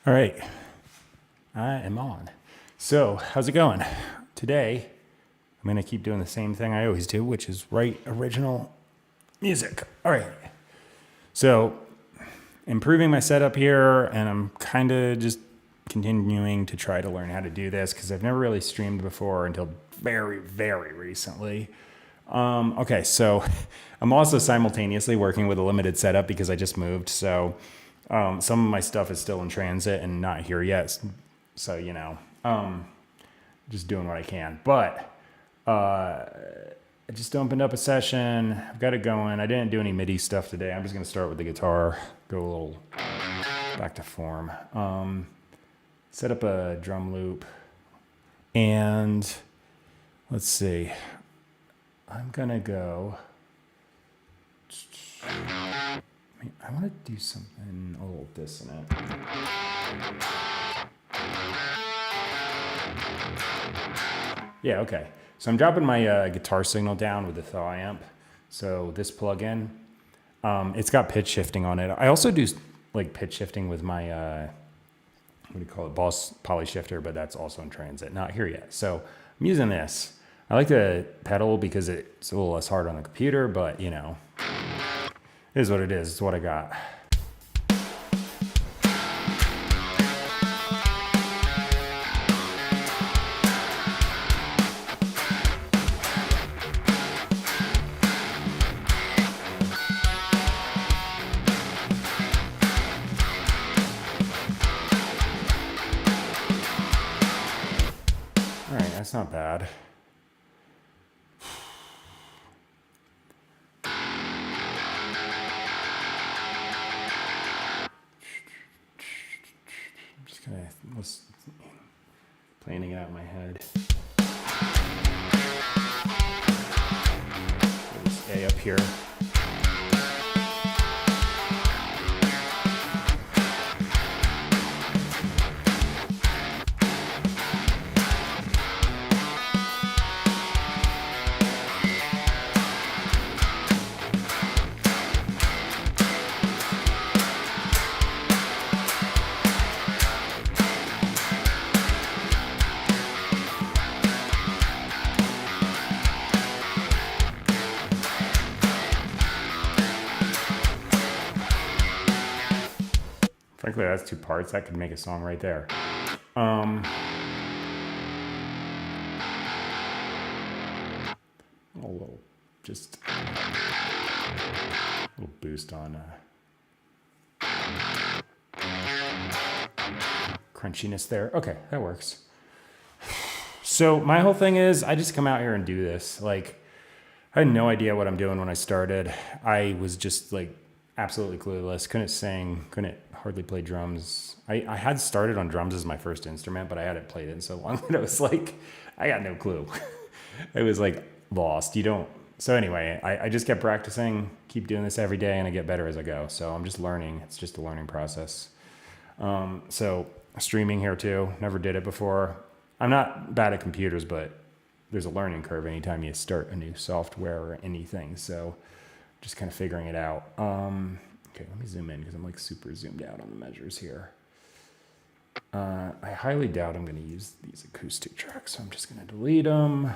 All right, I am on. So, how's it going? Today, I'm going to keep doing the same thing I always do, which is write original music. All right. So, improving my setup here, and I'm kind of just continuing to try to learn how to do this because I've never really streamed before until very, very recently. Okay, so I'm also simultaneously working with a limited setup because I just moved. So some of my stuff is still in transit and not here yet. So, just doing what I can. But I just opened up a session. I've got it going. I didn't do any MIDI stuff today. I'm just going to start with the guitar, go a little back to form. Set up a drum loop. And let's see. I'm going to go. I want to do something a little dissonant. Yeah, okay. So I'm dropping my guitar signal down with the thaw amp. So this plugin, it's got pitch shifting on it. I also do like pitch shifting with my, what do you call it, Boss Poly Shifter, but that's also in transit. Not here yet. So I'm using this. I like the pedal because it's a little less hard on the computer, but it is what it is. It's what I got. All right, that's not bad. Planning it out in my head. This A up here. Frankly, that's two parts. That could make a song right there. A little boost on crunchiness there. Okay, that works. So my whole thing is I just come out here and do this. Like, I had no idea what I'm doing when I started. I was just like absolutely clueless. Couldn't sing, couldn't hardly play drums. I had started on drums as my first instrument, but I hadn't played it in so long that I was like, I got no clue. I was like lost. So anyway, I just kept practicing, keep doing this every day, and I get better as I go. So I'm just learning. It's just a learning process. So streaming here too. Never did it before. I'm not bad at computers, but there's a learning curve anytime you start a new software or anything. So just kind of figuring it out. Okay, let me zoom in because I'm like super zoomed out on the measures here. I highly doubt I'm going to use these acoustic tracks, so I'm just going to delete them.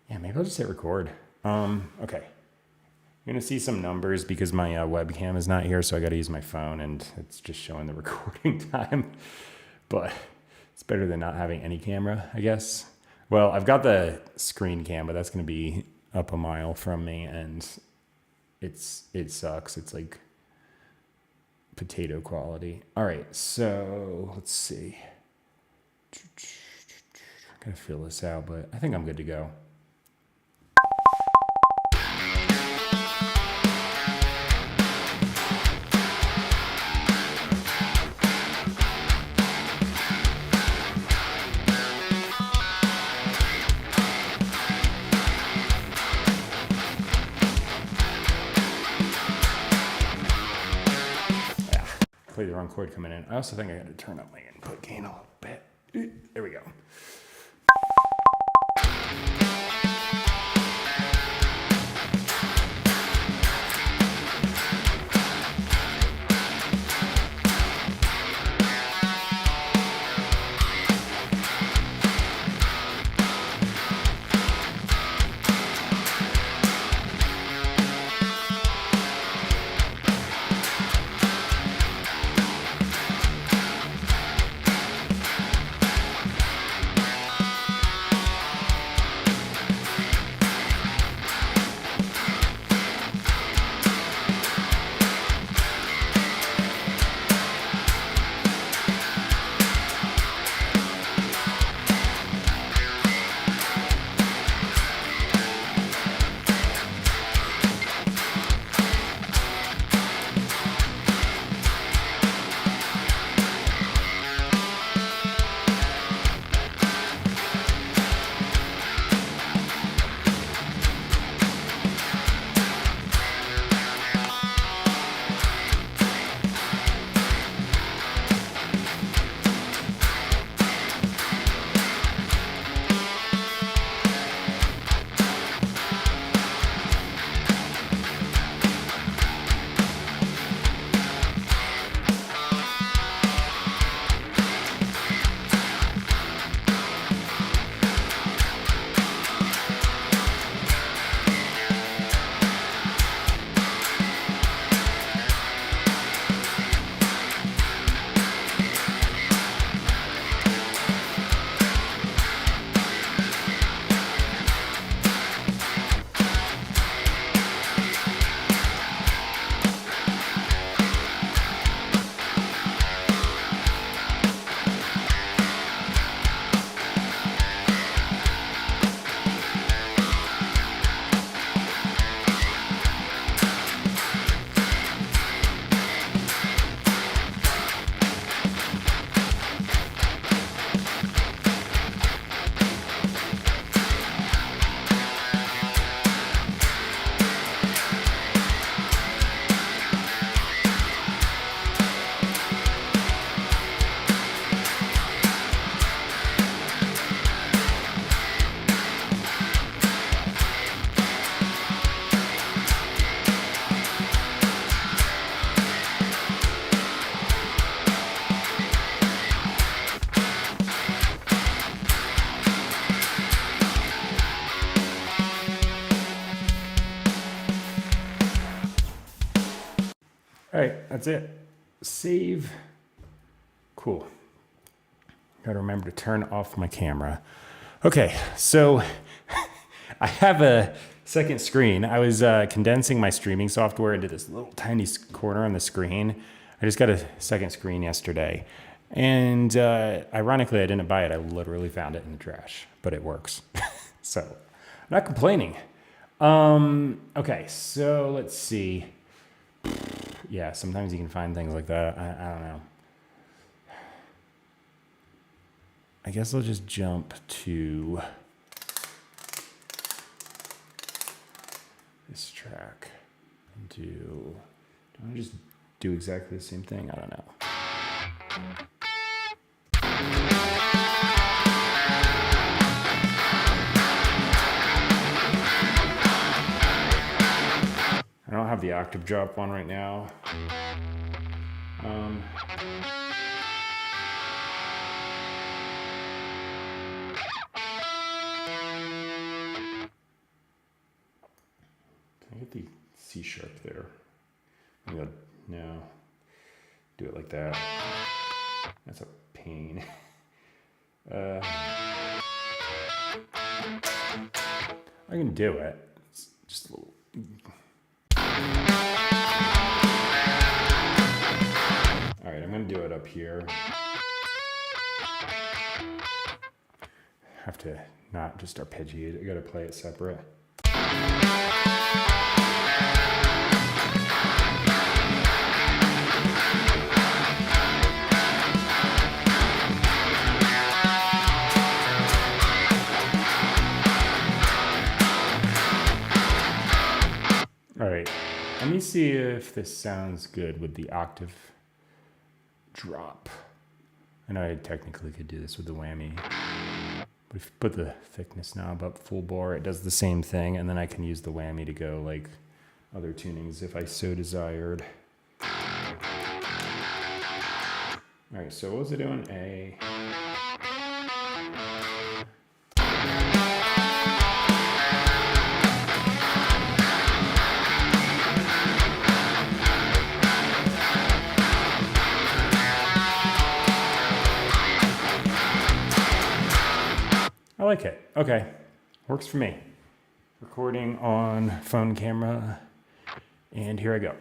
Yeah, maybe I'll just hit record. Okay. You're going to see some numbers because my webcam is not here, so I got to use my phone, and it's just showing the recording time. But it's better than not having any camera, I guess. Well, I've got the screen cam, but that's going to be up a mile from me, and it sucks. It's like potato quality. All right, so let's see. I'm going to fill this out, but I think I'm good to go. Play the wrong chord coming in. I also think I got to turn up my input gain a little bit. There we go. that's it. Save. Cool. Gotta remember to turn off my camera. Okay, so I have a second screen. I was condensing my streaming software into this little tiny corner on the screen. I just got a second screen yesterday. And ironically, I didn't buy it. I literally found it in the trash, but it works. So I'm not complaining. Okay, so let's see. Yeah, sometimes you can find things like that. I don't know. I guess I'll just jump to this track and do I just do exactly the same thing? I don't know. I don't have the octave drop on right now. Can I get the C sharp there? No. Do it like that. That's a pain. I can do it. It's just a little. All right, I'm gonna do it up here. Have to not just arpeggiate. I gotta play it separate. All right, let me see if this sounds good with the octave drop. I know I technically could do this with the whammy. But if you put the thickness knob up full bore, it does the same thing, and then I can use the whammy to go like other tunings if I so desired. All right, so what was it doing? A. I like it. Okay. Works for me. Recording on phone camera. And here I go.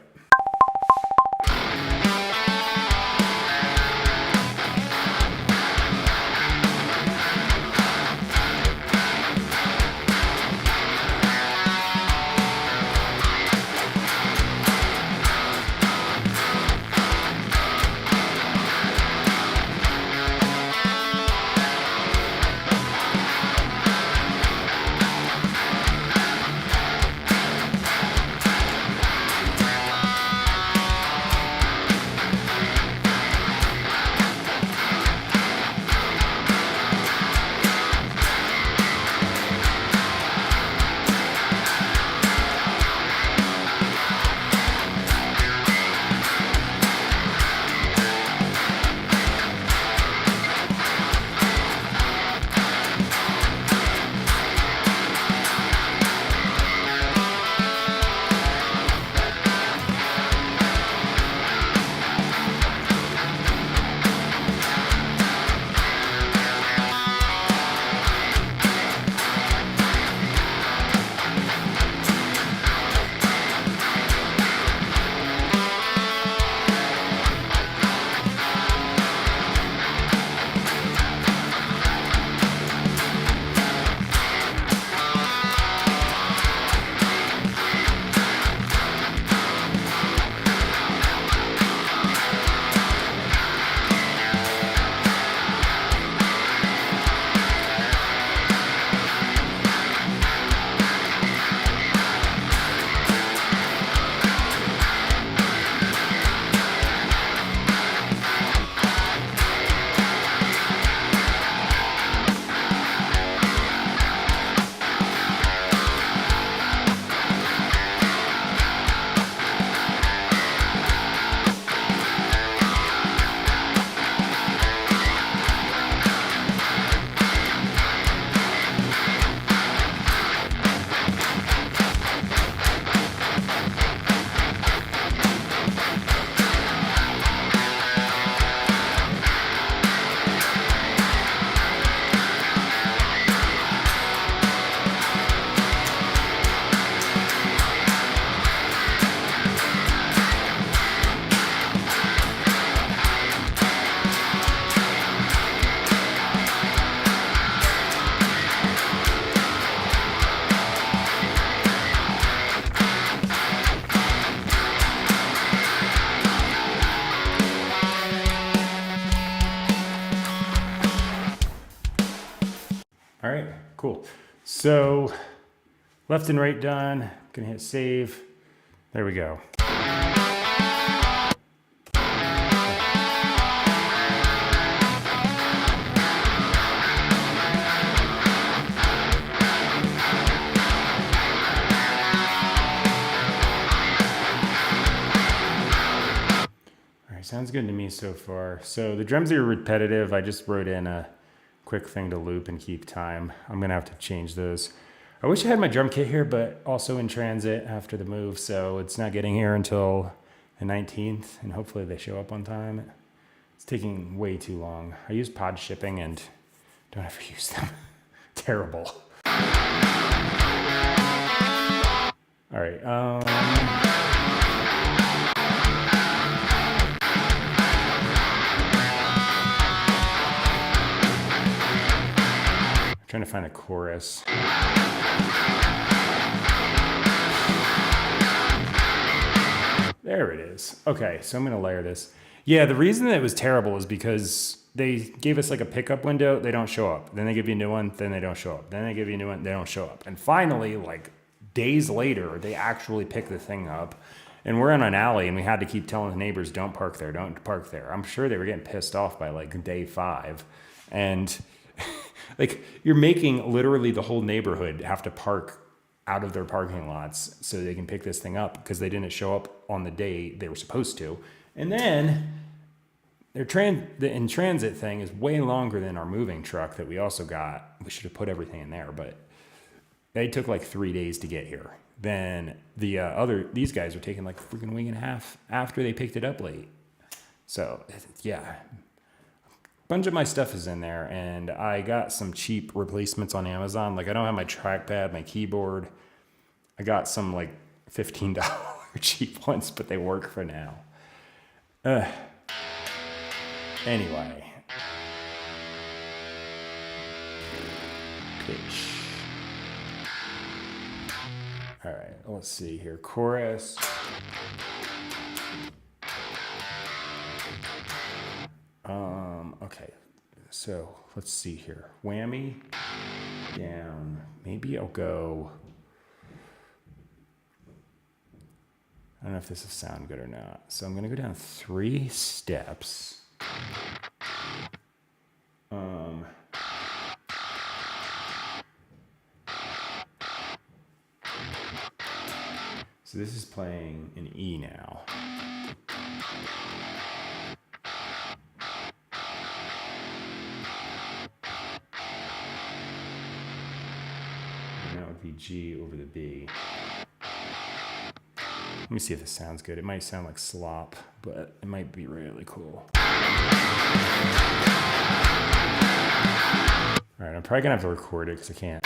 right, cool. So left and right done. Gonna hit save. There we go. Sounds good to me so far. So the drums are repetitive. I just wrote in a quick thing to loop and keep time. I'm gonna have to change those. I wish I had my drum kit here, but also in transit after the move, so it's not getting here until the 19th, and hopefully they show up on time. It's taking way too long. I use pod shipping and don't ever use them. Terrible. All right. Trying to find a chorus. There it is. Okay, so I'm gonna layer this. Yeah, the reason that it was terrible is because they gave us like a pickup window, they don't show up. Then they give you a new one, then they don't show up. Then they give you a new one, they don't show up. And finally, like days later, they actually pick the thing up. And we're in an alley and we had to keep telling the neighbors, don't park there, don't park there. I'm sure they were getting pissed off by like day 5. And like you're making literally the whole neighborhood have to park out of their parking lots so they can pick this thing up because they didn't show up on the day they were supposed to. And then the in transit thing is way longer than our moving truck that we also got. We should have put everything in there, but they took like 3 days to get here. Then these guys are taking like a freaking week and a half after they picked it up late. So yeah. Bunch of my stuff is in there, and I got some cheap replacements on Amazon. Like I don't have my trackpad, my keyboard. I got some like $15 cheap ones, but they work for now. Anyway. Pitch. All right, let's see here. Chorus. Okay, so let's see here. Whammy, down. Maybe I'll go. I don't know if this will sound good or not. So I'm going to go down 3 steps. So this is playing an E now. G over the B. Let me see if this sounds good. It might sound like slop, but it might be really cool. All right, I'm probably gonna have to record it because I can't.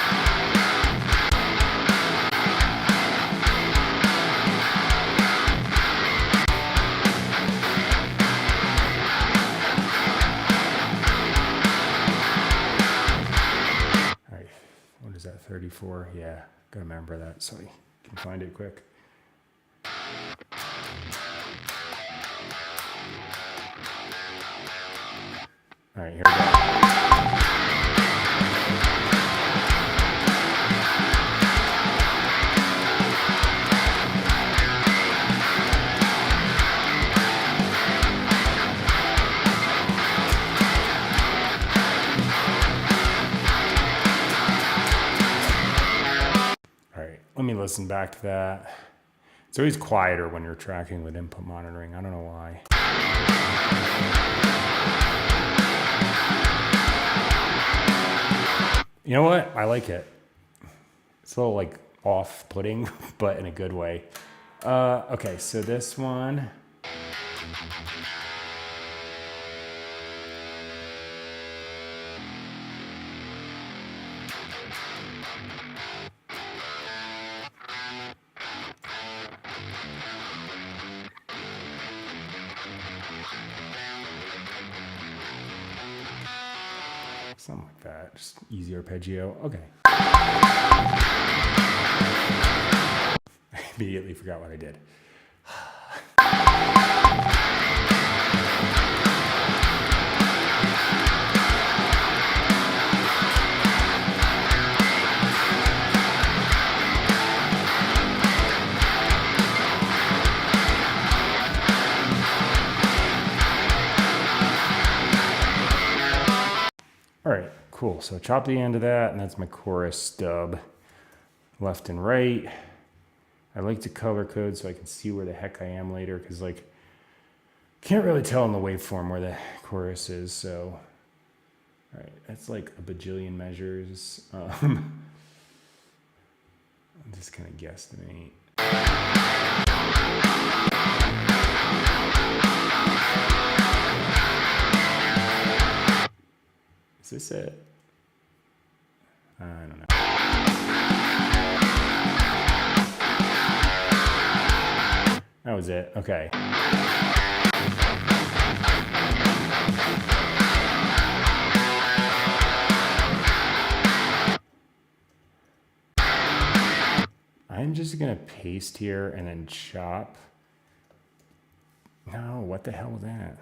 What is that, 34? Yeah, gotta remember that so you can find it quick. All right, here we go. Let me listen back to that. It's always quieter when you're tracking with input monitoring. I don't know why. You know what? I like it. It's a little like off-putting, but in a good way. Okay, so this one. Something like that, just easy arpeggio. Okay. I immediately forgot what I did. cool. So chop the end of that, and that's my chorus stub. Left and right. I like to color code so I can see where the heck I am later, because like, can't really tell in the waveform where the chorus is, so. All right, that's like a bajillion measures. I'm just kind of guesstimate. Is this it? I don't know. That was it. Okay. I'm just gonna paste here and then chop. No, what the hell was that?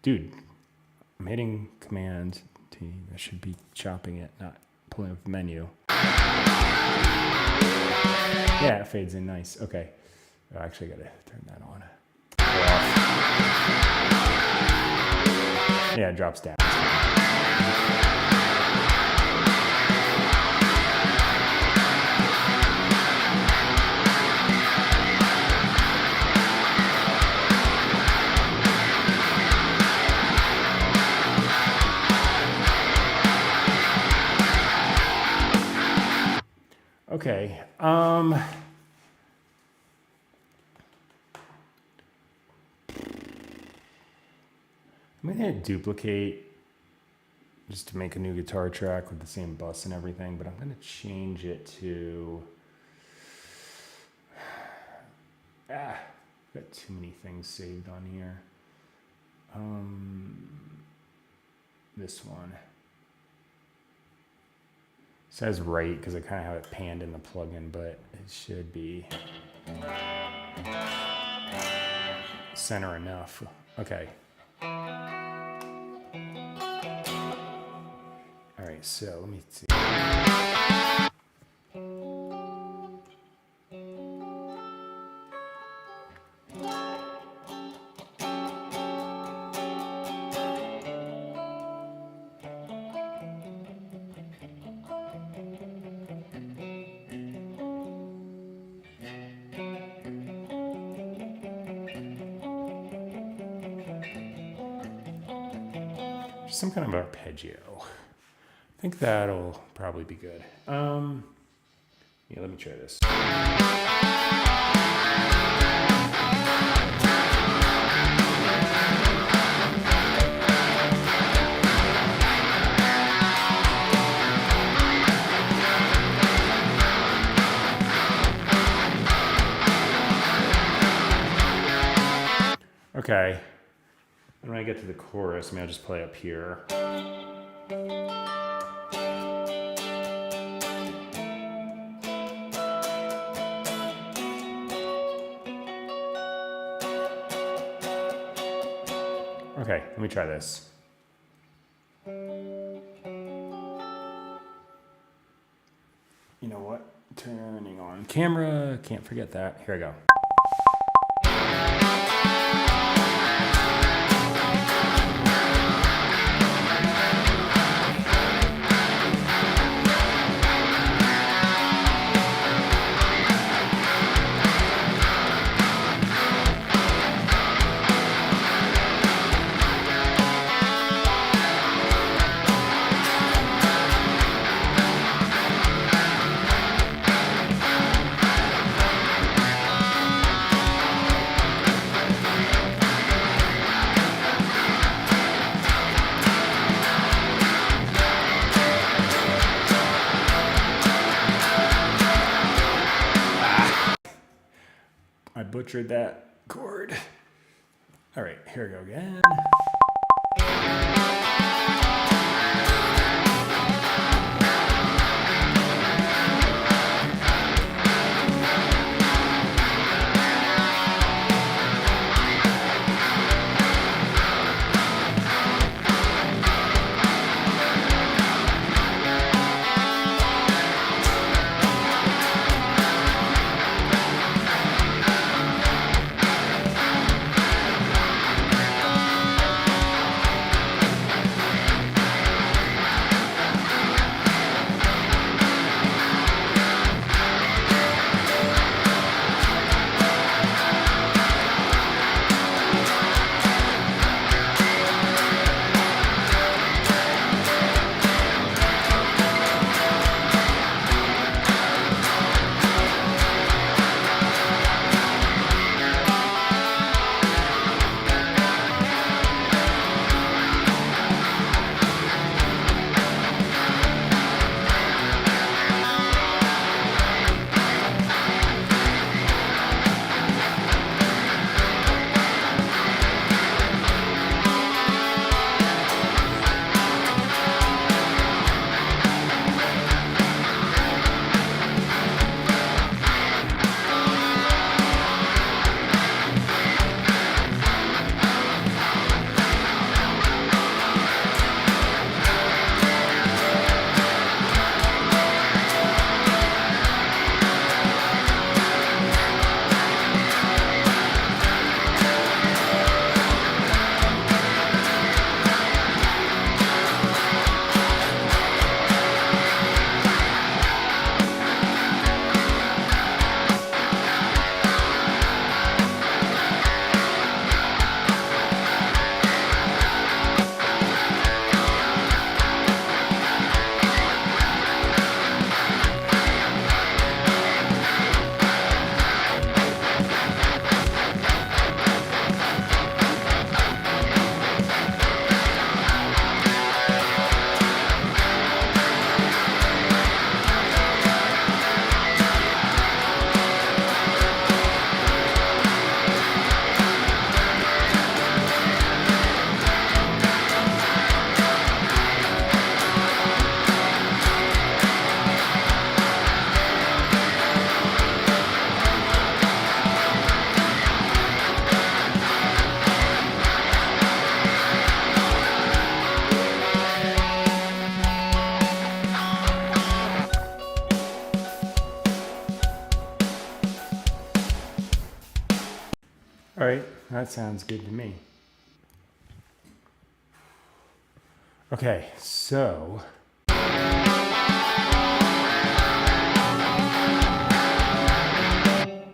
Dude, I'm hitting Command T. I should be chopping it, not pulling up the menu. Yeah, it fades in nice. Okay. Oh, actually, I gotta turn that on. Yeah, it drops down. Okay. I'm gonna duplicate just to make a new guitar track with the same bus and everything, but I'm gonna change it to got too many things saved on here. This one. It says right because I kind of have it panned in the plugin, but it should be center enough. Okay. All right, so let me see. Some kind of arpeggio. I think that'll probably be good. Yeah, let me try this. Okay. And when I get to the chorus, maybe I'll just play up here. Okay, let me try this. You know what? Turning on camera, can't forget that. Here I go. I butchered that chord. All right, here we go again. That sounds good to me. Okay, so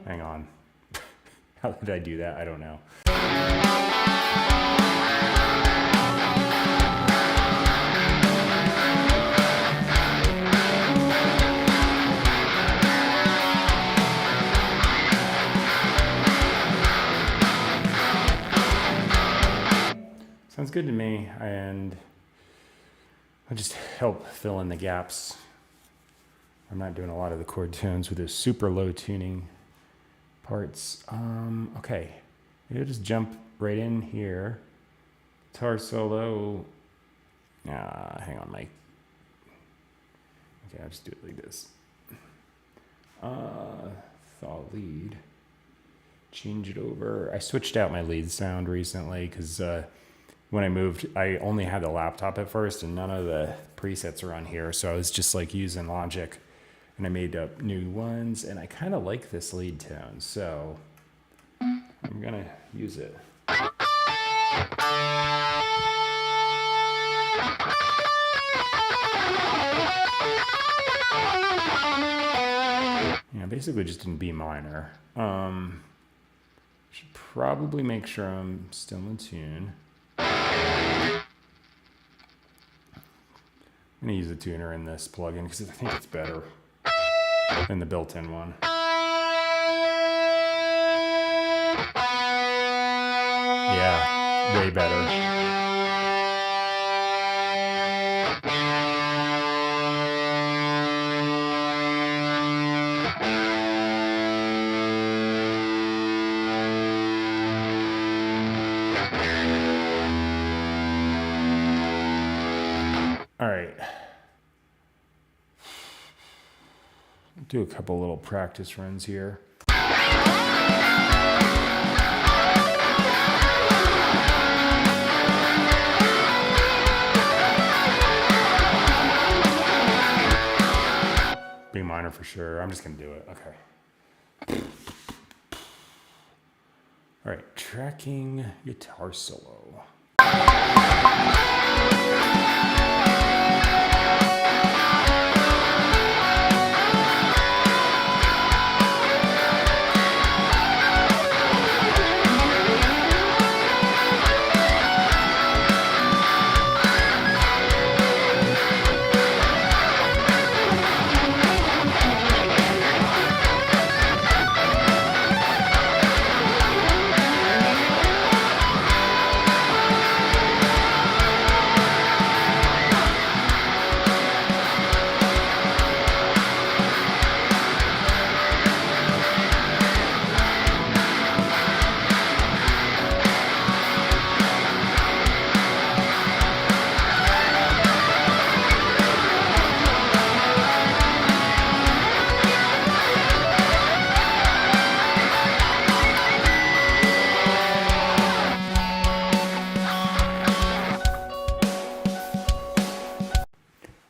hang on. How did I do that? I don't know. Sounds good to me, and I'll just help fill in the gaps. I'm not doing a lot of the chord tones with those super low tuning parts. Okay, maybe I'll just jump right in here. Guitar solo. Hang on, Mike. Okay, I'll just do it like this. Thought lead. Change it over. I switched out my lead sound recently because when I moved, I only had the laptop at first and none of the presets are on here. So I was just like using Logic and I made up new ones and I kind of like this lead tone. So I'm going to use it. Yeah, basically just in B minor. Should probably make sure I'm still in tune. I'm going to use a tuner in this plugin because I think it's better than the built-in one. Yeah, way better. All right. Do a couple little practice runs here. B minor for sure. I'm just going to do it. Okay. All right. Tracking guitar solo.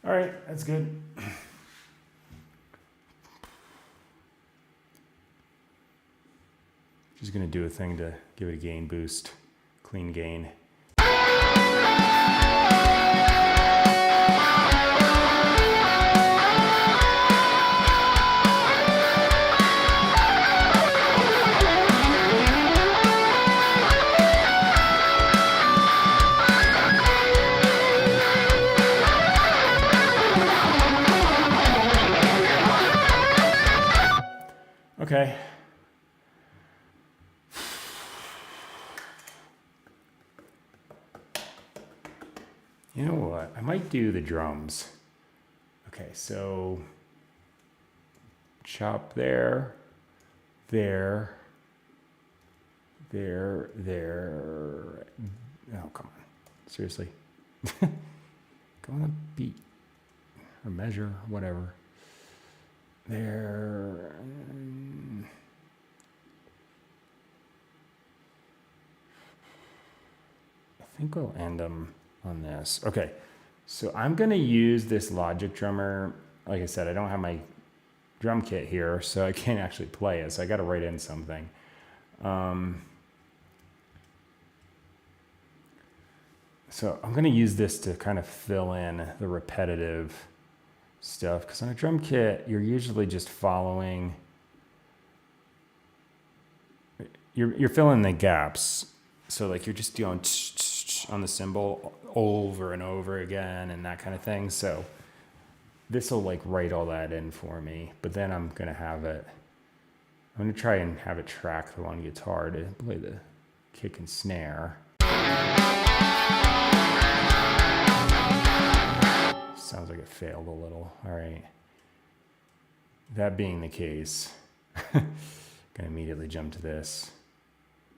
All right, that's good. Just gonna do a thing to give it a gain boost, clean gain. Okay. You know what? I might do the drums. Okay, so chop there, there, there, there. Oh, come on. Seriously. Go on a beat or measure, whatever. There. I think we'll end them on this. Okay, so I'm gonna use this Logic drummer. Like I said, I don't have my drum kit here, so I can't actually play it. So I got to write in something. So I'm going to use this to kind of fill in the repetitive stuff, because on a drum kit, you're usually just following, you're filling the gaps. So like you're just doing on the cymbal over and over again and that kind of thing. So this will like write all that in for me, but then I'm going to try and have it track the one guitar to play the kick and snare. Sounds like it failed a little. All right. That being the case, I'm going to immediately jump to this.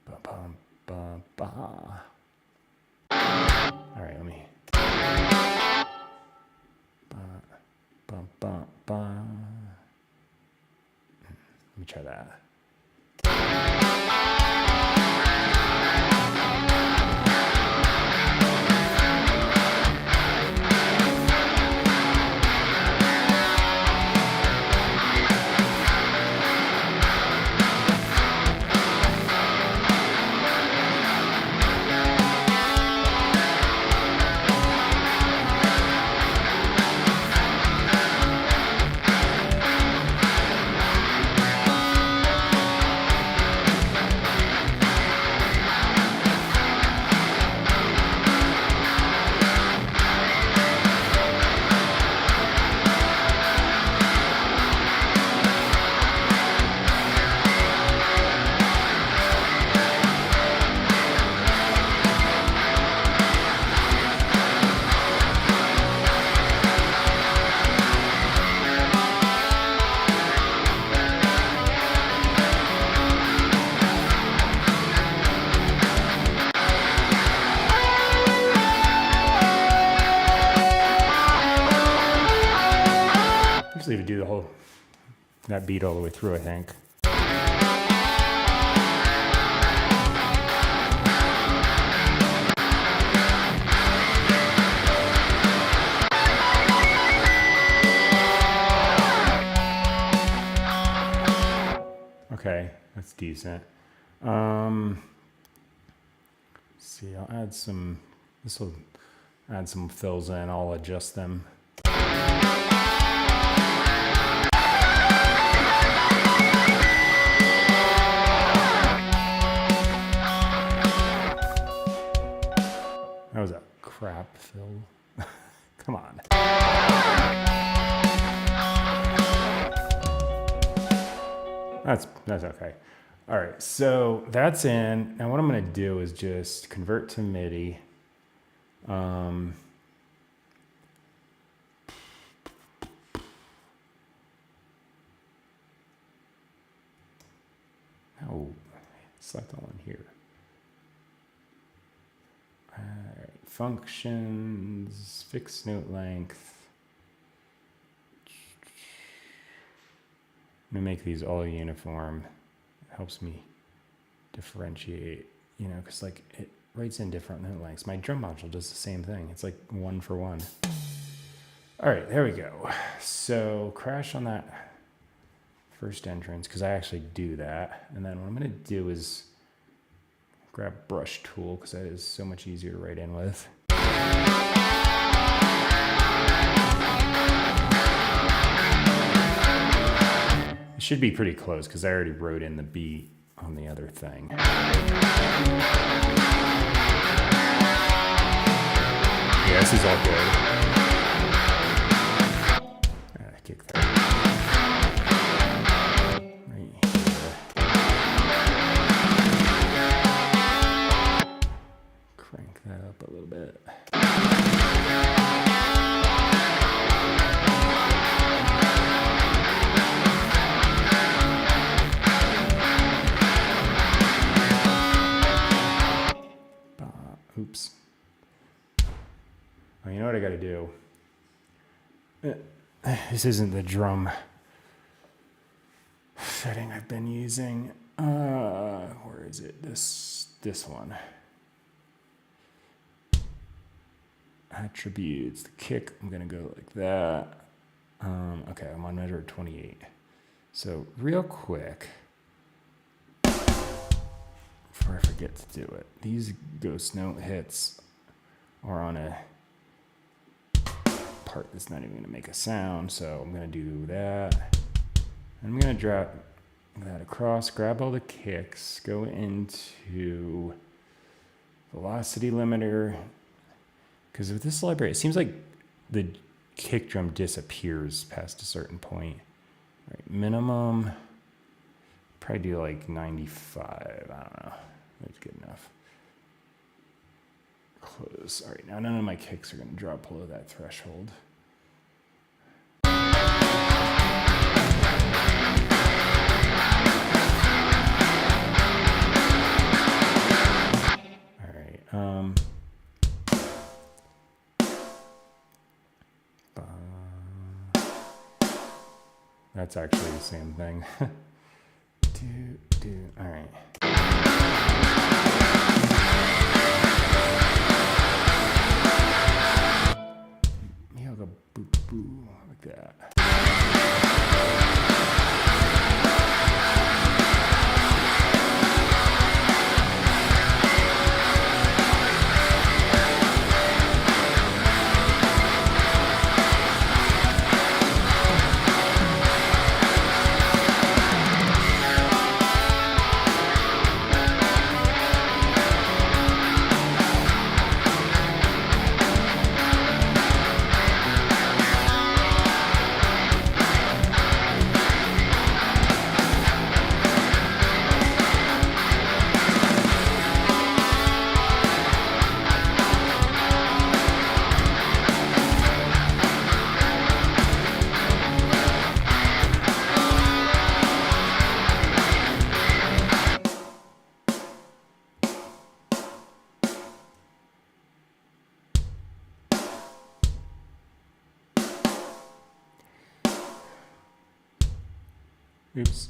Ba, ba, ba, ba. All right, let me. Ba, ba, ba, ba. Let me try that. To do the whole, that beat all the way through, I think. Okay, that's decent. Let's see, I'll add some, this will add some fills in, I'll adjust them. That was a crap fill. Come on. That's okay. All right, so that's in. Now what I'm going to do is just convert to MIDI. Oh, select all in here. All right, functions, fixed note length. I'm gonna make these all uniform. It helps me differentiate, you know, because like it writes in different note lengths. My drum module does the same thing. It's like 1 for 1. All right, there we go. So crash on that first entrance, because I actually do that. And then what I'm gonna do is grab brush tool, because that is so much easier to write in with. It should be pretty close because I already wrote in the beat on the other thing. Yeah, this is all good. Kick that. Right here. Crank that up a little bit. Oops. Well, you know what I got to do? This isn't the drum setting I've been using. Where is it? This one. Attributes, the kick, I'm going to go like that. Okay, I'm on measure 28. So real quick, before I forget to do it, these ghost note hits or on a part that's not even going to make a sound. So I'm going to do that. I'm going to drop that across, grab all the kicks, go into velocity limiter. Because with this library, it seems like the kick drum disappears past a certain point. All right, minimum, probably do like 95. I don't know. That's good enough. Close. All right, now none of my kicks are going to drop below that threshold. All right. That's actually the same thing. All right. Maybe I'll go boo boo like that. Oops.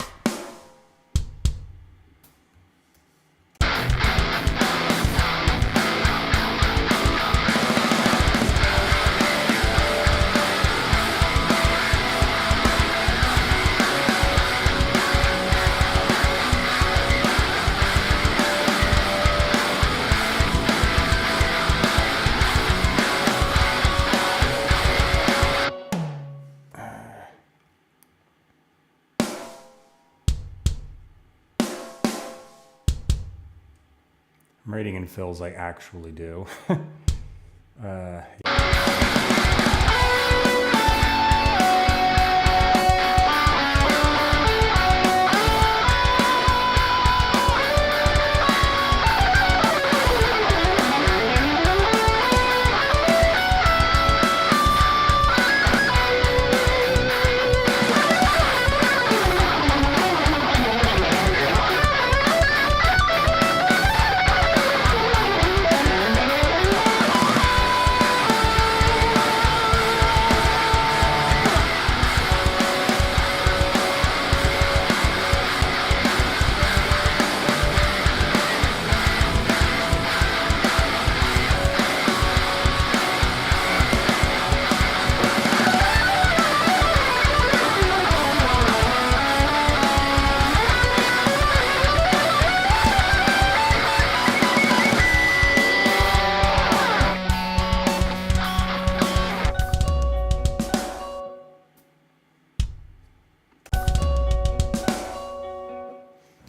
I'm writing in fills I actually do.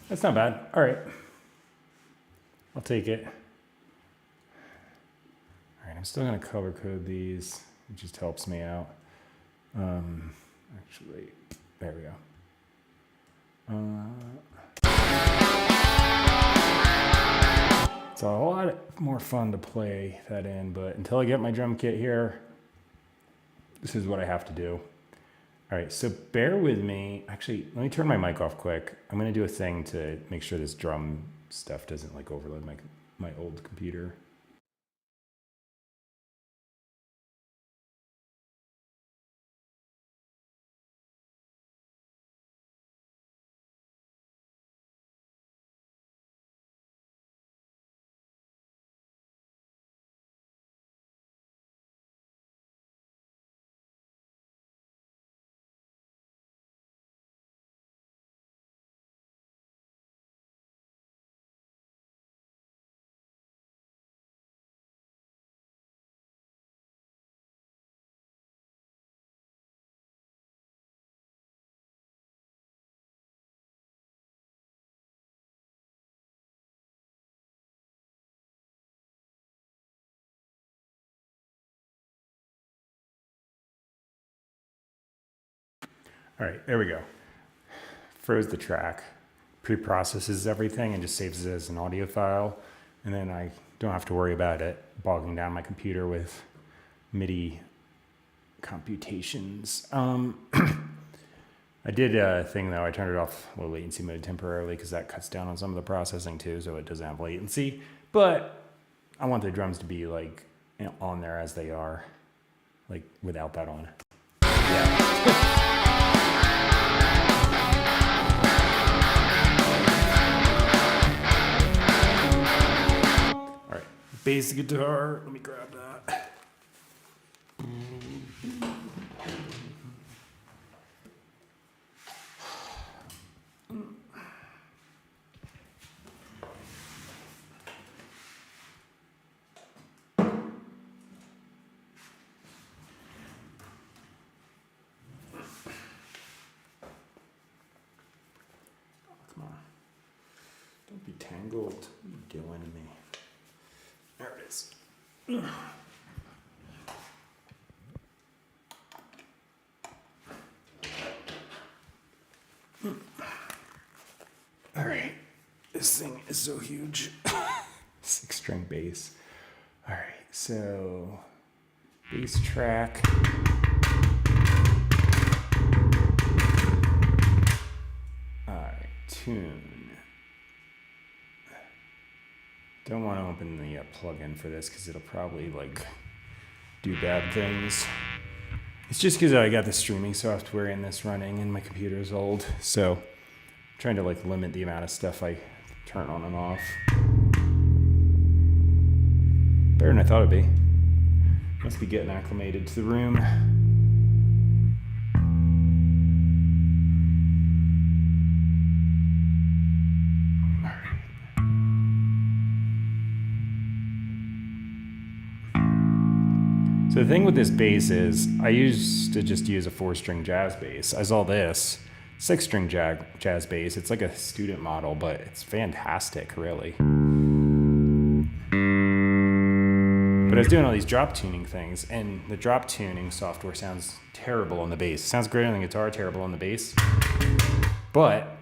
That's not bad. All right. I'll take it. All right, I'm still going to color code these. It just helps me out. Actually, there we go. It's a lot more fun to play that in, but until I get my drum kit here, this is what I have to do. All right, so bear with me. Actually, let me turn my mic off quick. I'm gonna do a thing to make sure this drum stuff doesn't like overload my old computer. All right, there we go. Froze the track, pre-processes everything and just saves it as an audio file. And then I don't have to worry about it bogging down my computer with MIDI computations. I did a thing though, I turned it off low latency mode temporarily because that cuts down on some of the processing too, so it doesn't have latency. But I want the drums to be like on there as they are, like without that on. Yeah. Bass guitar, let me grab that. Come on. Don't be tangled. What are you doing to me? There it is. All right. This thing is so huge. 6-string bass. All right. So, bass track. All right. Tune. Don't want to open the plugin for this because it'll probably like do bad things. It's just because I got the streaming software in this running and my computer is old. So I'm trying to like limit the amount of stuff I turn on and off. Better than I thought it'd be. Must be getting acclimated to the room. So the thing with this bass is, I used to just use a 4-string jazz bass. I saw this 6-string jazz bass. It's like a student model, but it's fantastic, really. But I was doing all these drop tuning things, and the drop tuning software sounds terrible on the bass. It sounds great on the guitar, terrible on the bass. But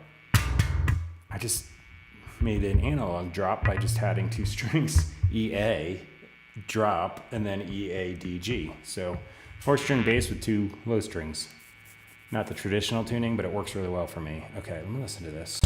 I just made an analog drop by just adding 2 strings, EA, drop, and then EADG. So 4-string bass with 2 low strings. Not the traditional tuning, but it works really well for me. Okay, let me listen to this.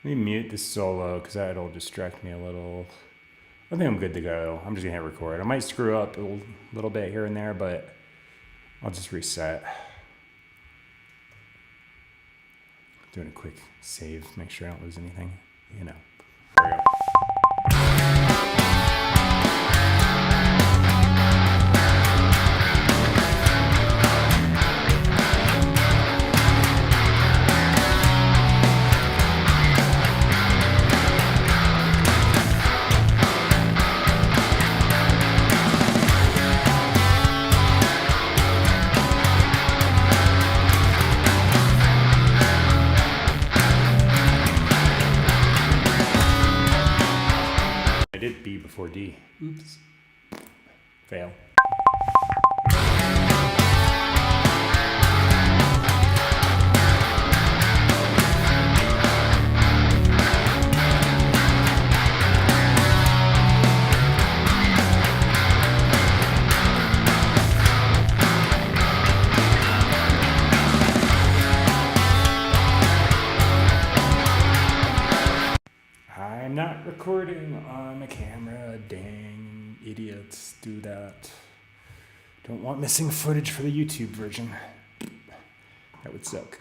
Let me mute this solo because that'll distract me a little. I think I'm good to go. I'm just gonna hit record. I might screw up a little bit here and there, but I'll just reset. Doing a quick save, make sure I don't lose anything. You know. There we go. B before D. Oops. Fail. I'm not recording on the camera. Dang, idiots do that. Don't want missing footage for the YouTube version. That would suck.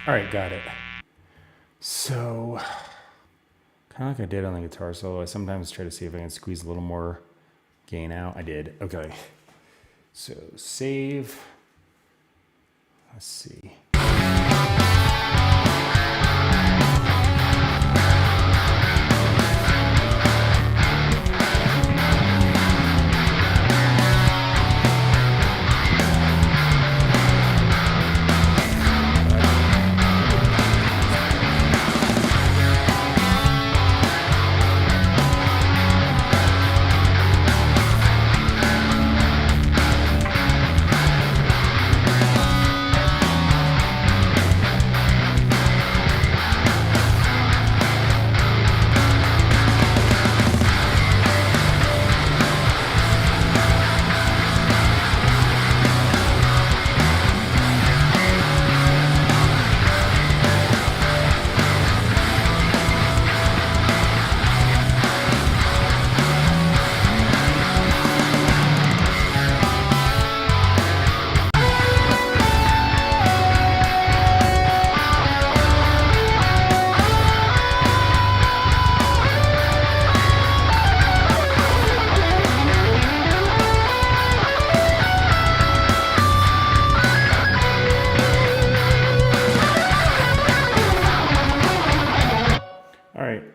All right, got it. So, kind of like I did on the guitar solo, I sometimes try to see if I can squeeze a little more gain out. I did. Okay. So, save. Let's see.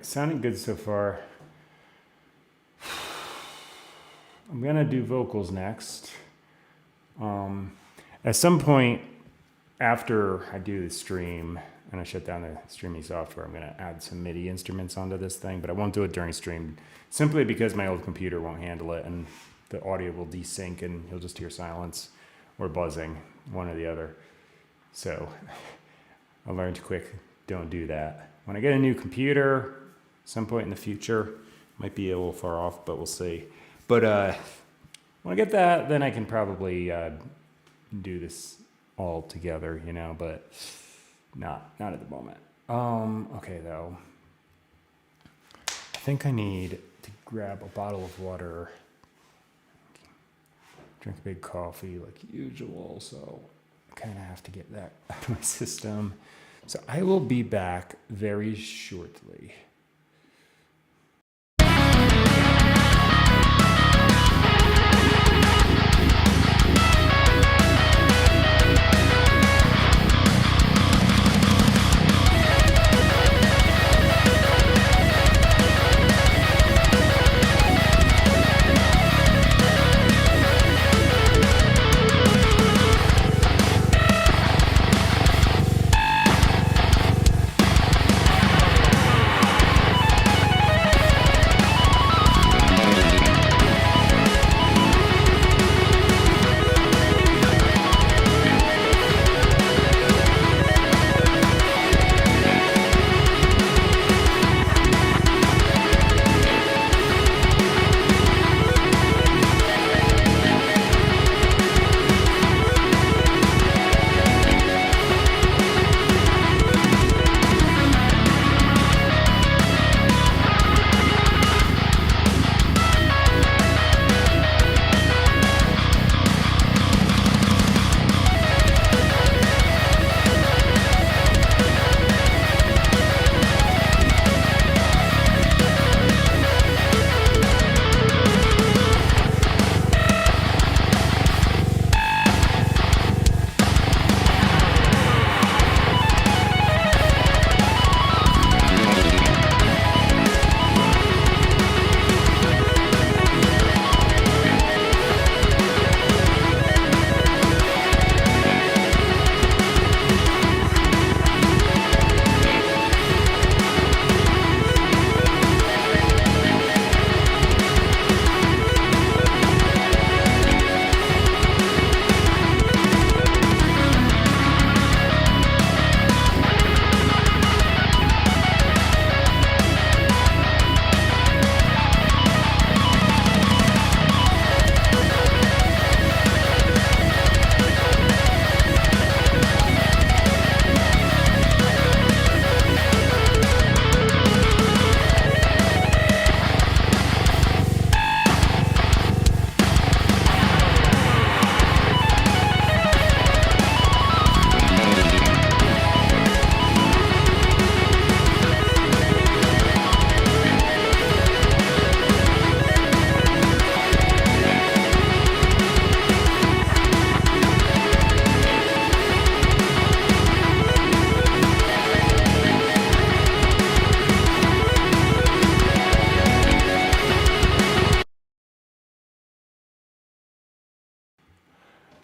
Sounding good so far. I'm gonna do vocals next. At some point after I do the stream and I shut down the streaming software, I'm gonna add some MIDI instruments onto this thing, but I won't do it during stream simply because my old computer won't handle it and the audio will desync and you'll just hear silence or buzzing, one or the other. So I learned quick, don't do that. When I get a new computer, some point in the future, might be a little far off, but we'll see. But when I get that, then I can probably do this all together, you know, but not at the moment. Okay, though. I think I need to grab a bottle of water, drink a big coffee like usual, so I kind of have to get that out of my system. So I will be back very shortly.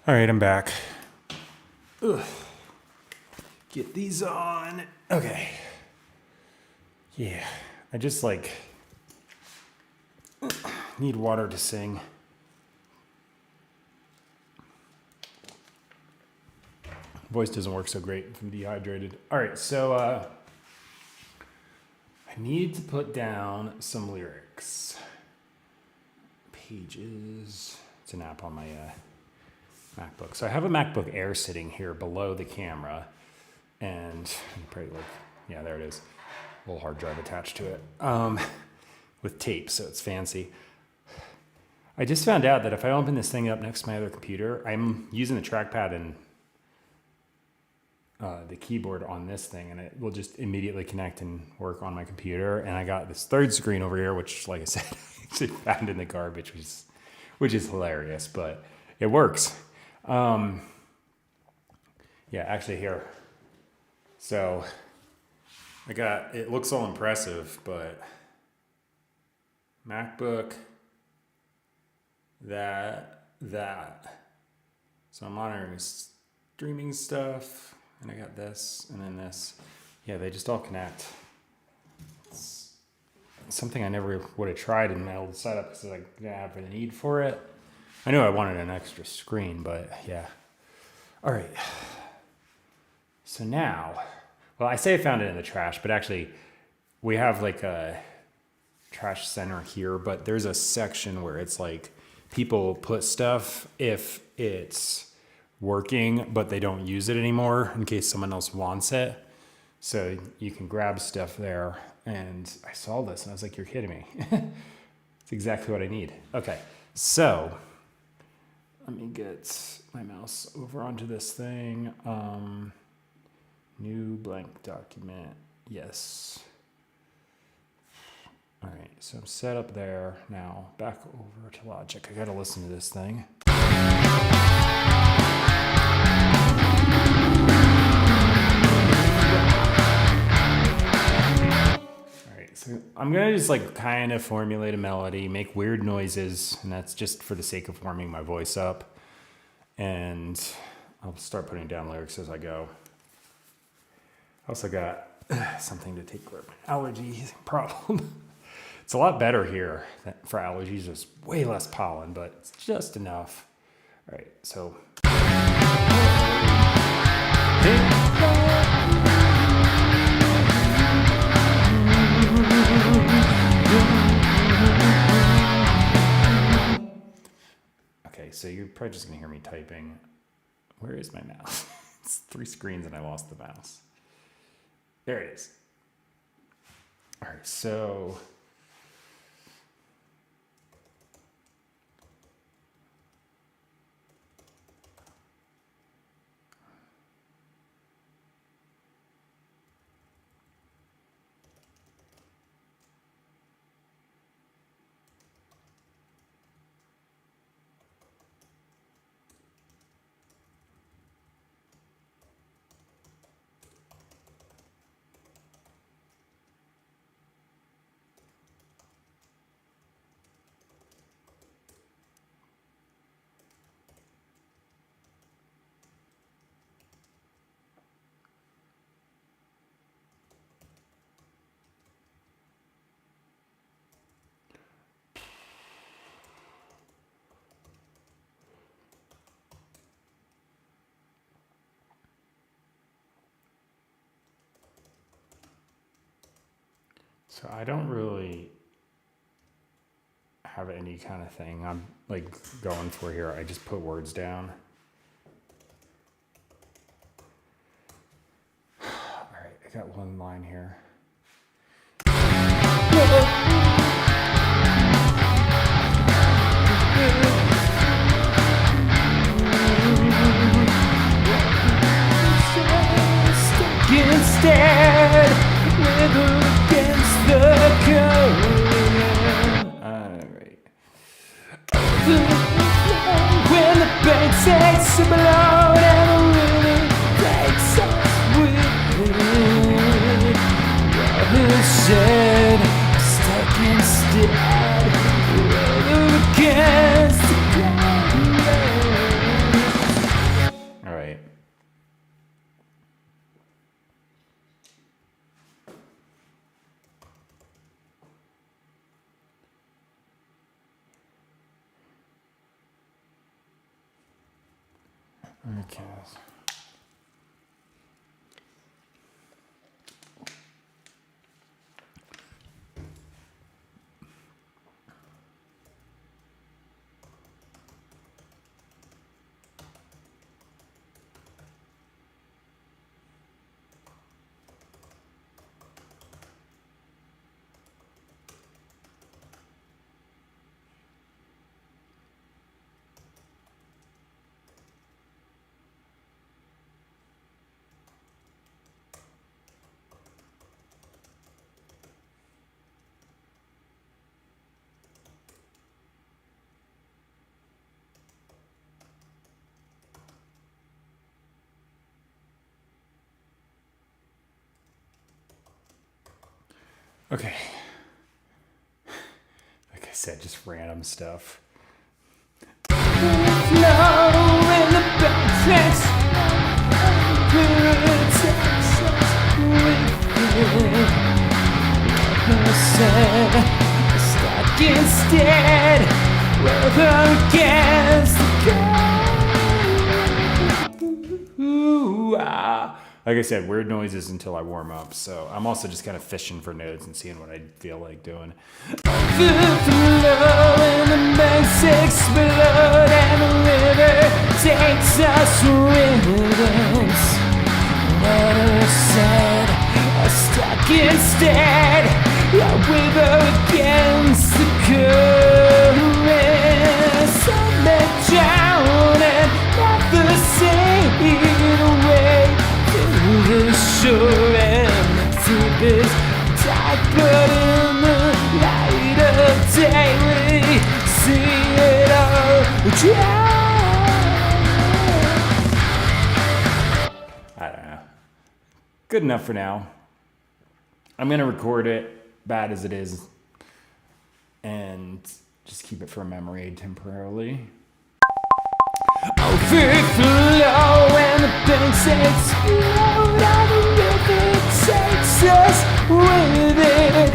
All right, I'm back. Ugh. Get these on. Okay. Yeah, I just need water to sing. Voice doesn't work so great if I'm dehydrated. All right, so I need to put down some lyrics. Pages. It's an app on my MacBook. So I have a MacBook Air sitting here below the camera, and probably there it is. A little hard drive attached to it with tape, so it's fancy. I just found out that if I open this thing up next to my other computer, I'm using the trackpad and the keyboard on this thing, and it will just immediately connect and work on my computer. And I got this third screen over here, which, like I said, I actually found in the garbage, which is hilarious, but it works. Actually here. So it looks all impressive, but MacBook, that. So I'm monitoring streaming stuff, and I got this, and then this. Yeah, they just all connect. It's something I never would have tried in my old setup because I didn't have the need for it. I knew I wanted an extra screen, but yeah. All right. So now, well, I say I found it in the trash, but actually we have a trash center here, but there's a section where it's people put stuff if it's working, but they don't use it anymore in case someone else wants it. So you can grab stuff there. And I saw this and I was like, you're kidding me. It's exactly what I need. Okay. So let me get my mouse over onto this thing. New blank document. Yes. All right, so I'm set up there. Now back over to Logic. I gotta listen to this thing. All right, so I'm gonna just kind of formulate a melody, make weird noises, and that's just for the sake of warming my voice up. And I'll start putting down lyrics as I go. I also got something to take care of my allergy problem. It's a lot better here for allergies. There's way less pollen, but it's just enough. All right, so. Okay, so you're probably just gonna hear me typing. Where is my mouse? It's 3 screens and I lost the mouse. There it is. All right, so. So I don't really have any kind of thing I'm going for here. I just put words down. All right, I got one line here. Instead, against the current. Alright. When the bank takes a blow and the river takes us with it. Rather said, stuck instead, against the current. Okay. Okay. Like I said, just random stuff. Stuck instead with against the like I said, weird noises until I warm up. So I'm also just kind of fishing for notes and seeing what I feel like doing. Overflow and the banks explode and the river takes us with us. Letter said, stuck instead, with against the current. Some may drown and never sail away to the shore and the deepest dark, but in the light of day we see it all drown. I don't know. Good enough for now. I'm gonna record it, bad as it is, and just keep it for memory temporarily. Overflow and the banks explode, and the river takes us with it.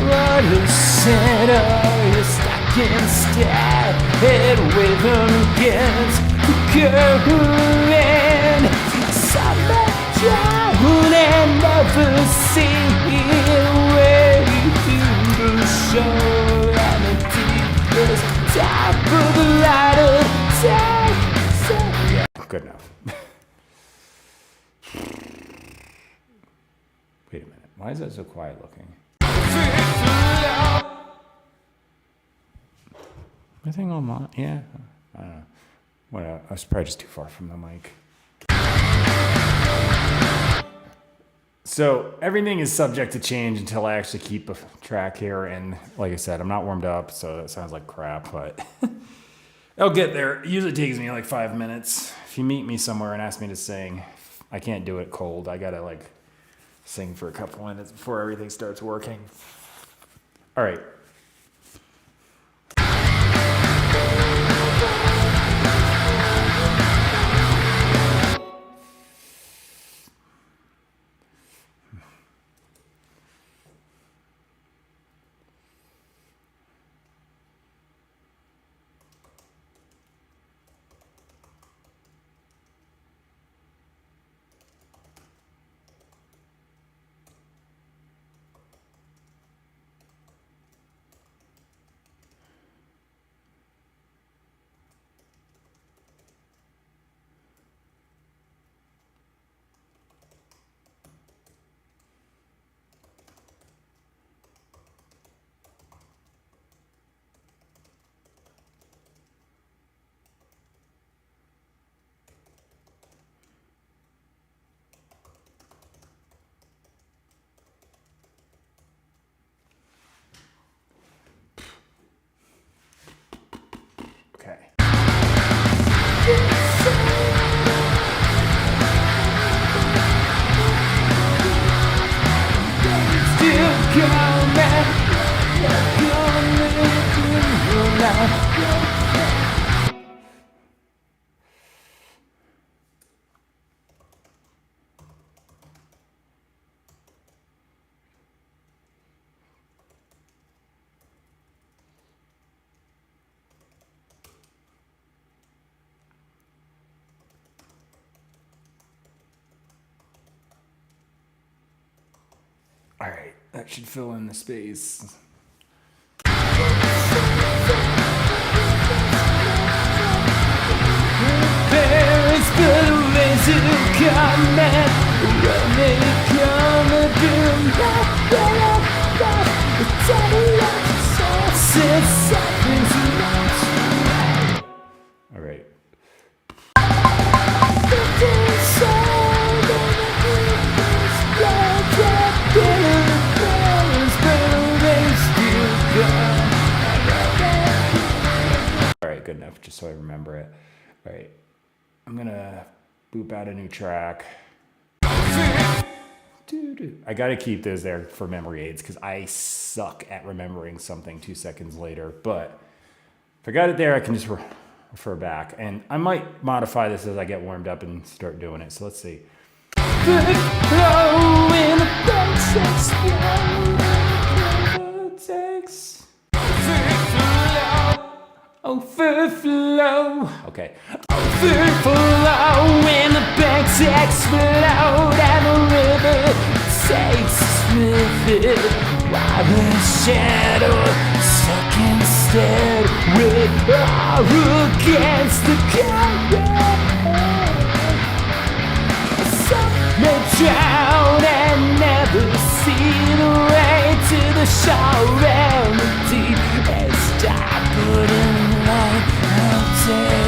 What is said, you're stuck instead, head with them against the current. Summer down and never see it away to the shore and the deepest top of the light of day. Yeah, good enough. Wait a minute, why is that so quiet looking? Anything on my, yeah, I don't know. Well, I was probably just too far from the mic. So everything is subject to change until I actually keep a track here. And like I said, I'm not warmed up, so it sounds like crap, but I'll get there. It usually takes me like 5 minutes. If you meet me somewhere and ask me to sing, I can't do it cold. I gotta like sing for a couple minutes before everything starts working. All right. That should fill in the space. Parents put away to come and when they come and boom, all right. All right, good enough, just so I remember it. All right, I'm gonna boop out a new track. I gotta keep those there for memory aids because I suck at remembering something 2 seconds later. But if I got it there, I can just refer back. And I might modify this as I get warmed up and start doing it. So let's see. Overflow. Okay. Overflow when the banks explode and the river takes us with it. While the shadow stuck instead with our against the current. Some may drown and never see the way to the shore and the deep and stop putting light out day.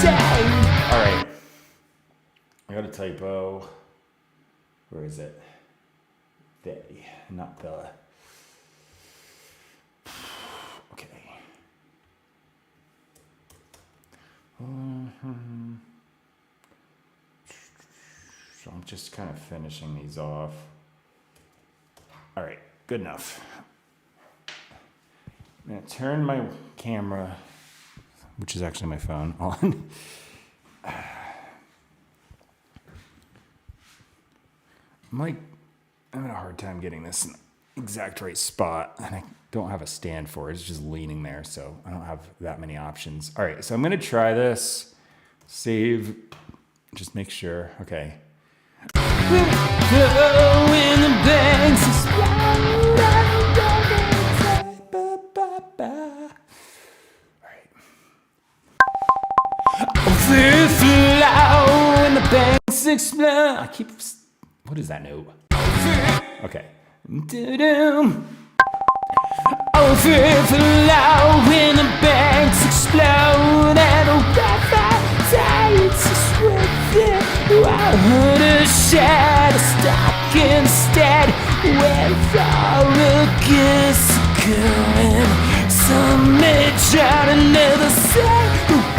Alright, I got a typo. Where is it? They, not the. Okay. So I'm just kind of finishing these off. All right, good enough. I'm gonna turn my camera, which is actually my phone, on. I'm having a hard time getting this in the exact right spot, and I don't have a stand for it. It's just leaning there, so I don't have that many options. All right, so I'm gonna try this. Save, just make sure. Okay. Overflow and the banks explode. I keep. What is that note? Okay. Overflow when the banks explode and the river takes us with it. I heard a shadow stuck instead with all against the current. Some may try to never say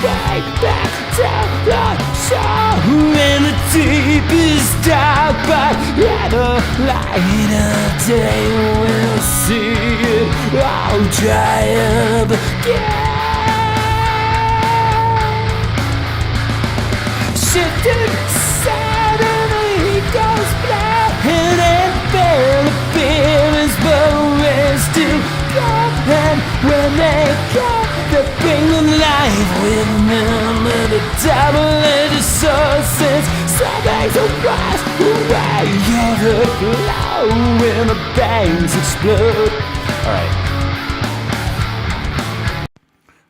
right back down the shore in the deepest dark, but at the light of day we'll see it all dry up again. Shifted suddenly goes black and fell the feelings, but we're still gone. And when they come, they bring them life with them. The double-edged sword since something's a wash away. You're the flow when the bangs explode. All right.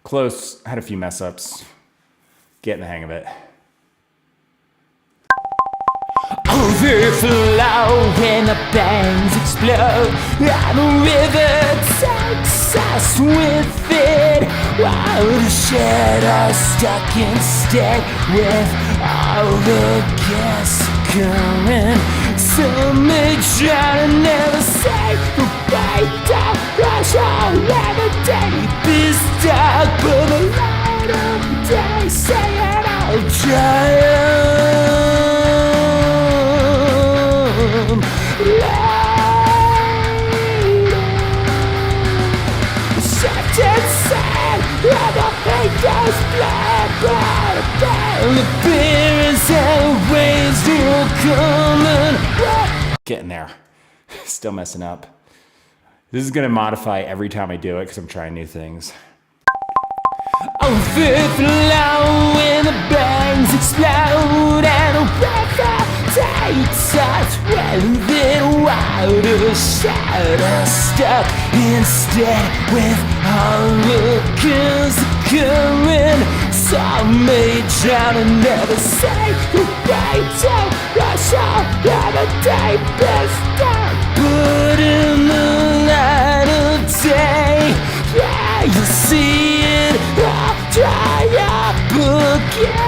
Close. Had a few mess ups. Getting the hang of it. Overflow when the bangs explode and the river takes us with it, while the shadows stuck instead with all the gas current. Some may try to never say goodbye down rush all the deep is dark, but the light of day say it all dry. getting there. Still messing up. This is gonna modify every time I do it because I'm trying new things. Overflow when the bangs explode and a river takes us within water, shadow stuck instead with hurricanes occurring. Some may drown and never say goodbye to rush out of the deepest dark. But in the light of day, yeah, you see it all dry up again.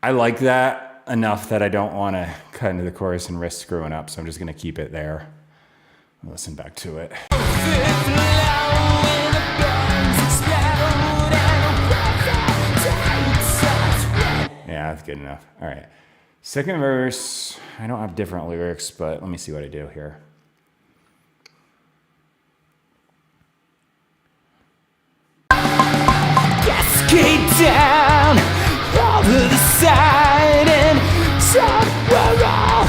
I like that enough that I don't want to cut into the chorus and risk screwing up, so I'm just going to keep it there. Listen back to it. Yeah, that's good enough. All right. Second verse, I don't have different lyrics, but let me see what I do here. Cascade down over the side and somewhere all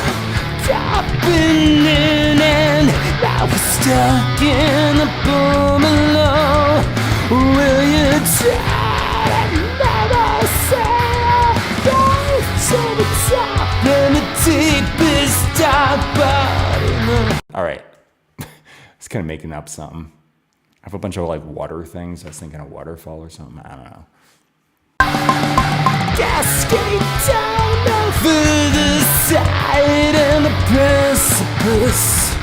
happening, and now we're stuck in the boom below. Will you try and never say to the top in the deepest dark bottom? All right, it's kind of making up something. I have a bunch of like water things. I was thinking a waterfall or something. I don't know. Cascade down over the side and the precipice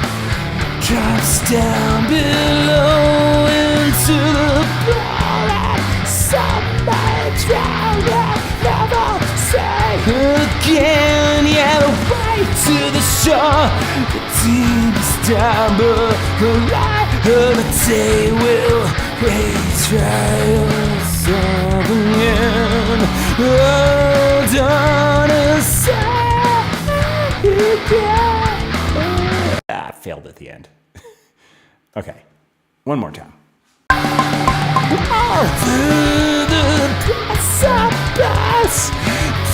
drops down below into the pool, and somebody drown and never say again. Yeah, the way to the shore, the deepest down, but the light of the day will raise trials up again. Hold on a second. I failed at the end. Okay, one more time. All through the precipice,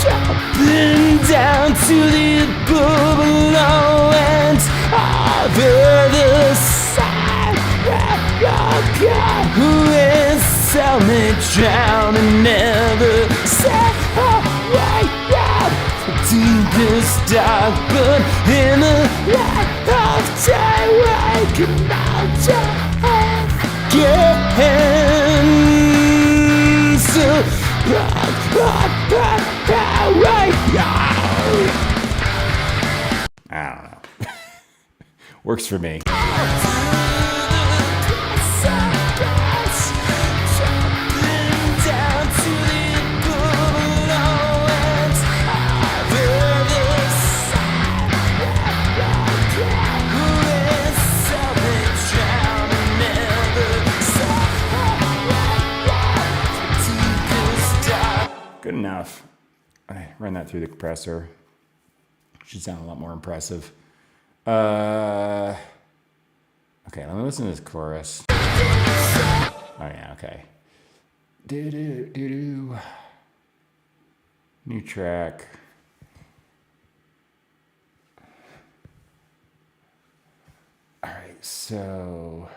jumping down to the below, and over the side where you're gone. Who is me drown and never say way out the deepest dark, but in the light of day we can mount again. So I don't know. Works for me. Good enough. I ran that through the compressor. Should sound a lot more impressive. Okay, let me listen to this chorus. Oh yeah, okay. Do-do-do-do. New track. All right, so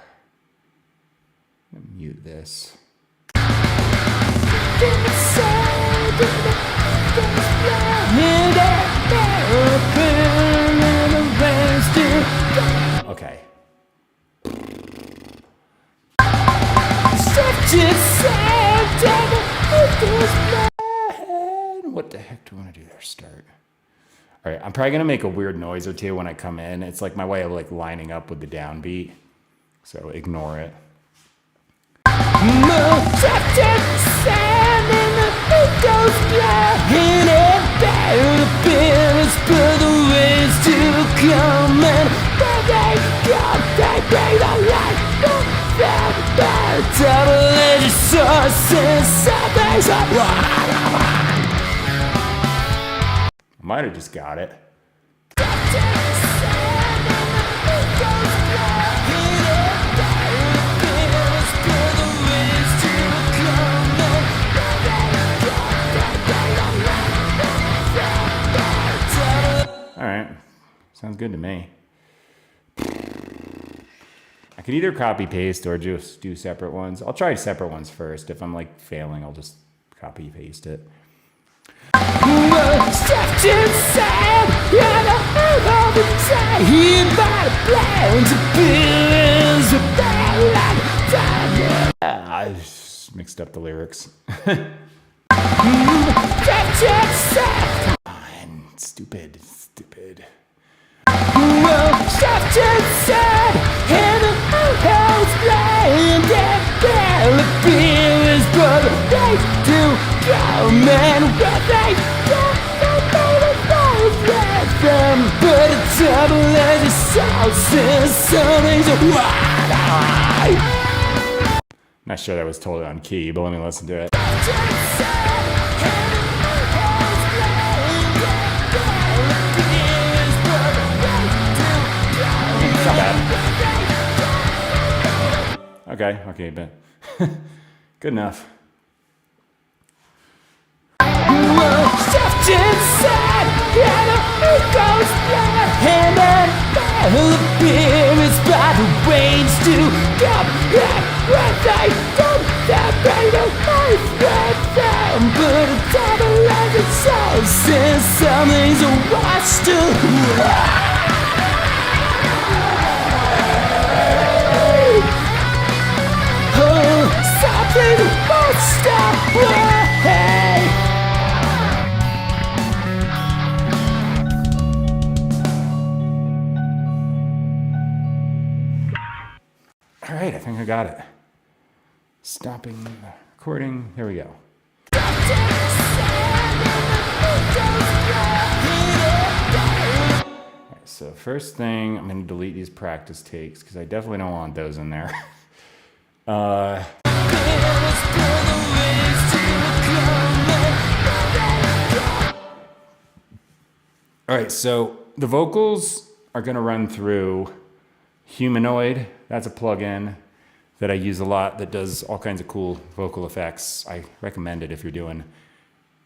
I'm gonna mute this. Okay. What the heck do I want to do there? Start. All right, I'm probably gonna make a weird noise or two when I come in. It's like my way of like lining up with the downbeat, so ignore it. Might have just got it. Sounds good to me. I could either copy paste or just do separate ones. I'll try separate ones first. If I'm like failing, I'll just copy paste it. I just mixed up the lyrics. Come on, stupid. Not sure that was totally on key, but let me listen to it. It's not bad. Okay, but good enough. All right, I think I got it. Stopping the recording. Here we go. All right, so first thing, I'm going to delete these practice takes because I definitely don't want those in there. All right, so the vocals are going to run through Humanoid. That's a plugin that I use a lot that does all kinds of cool vocal effects. I recommend it if you're doing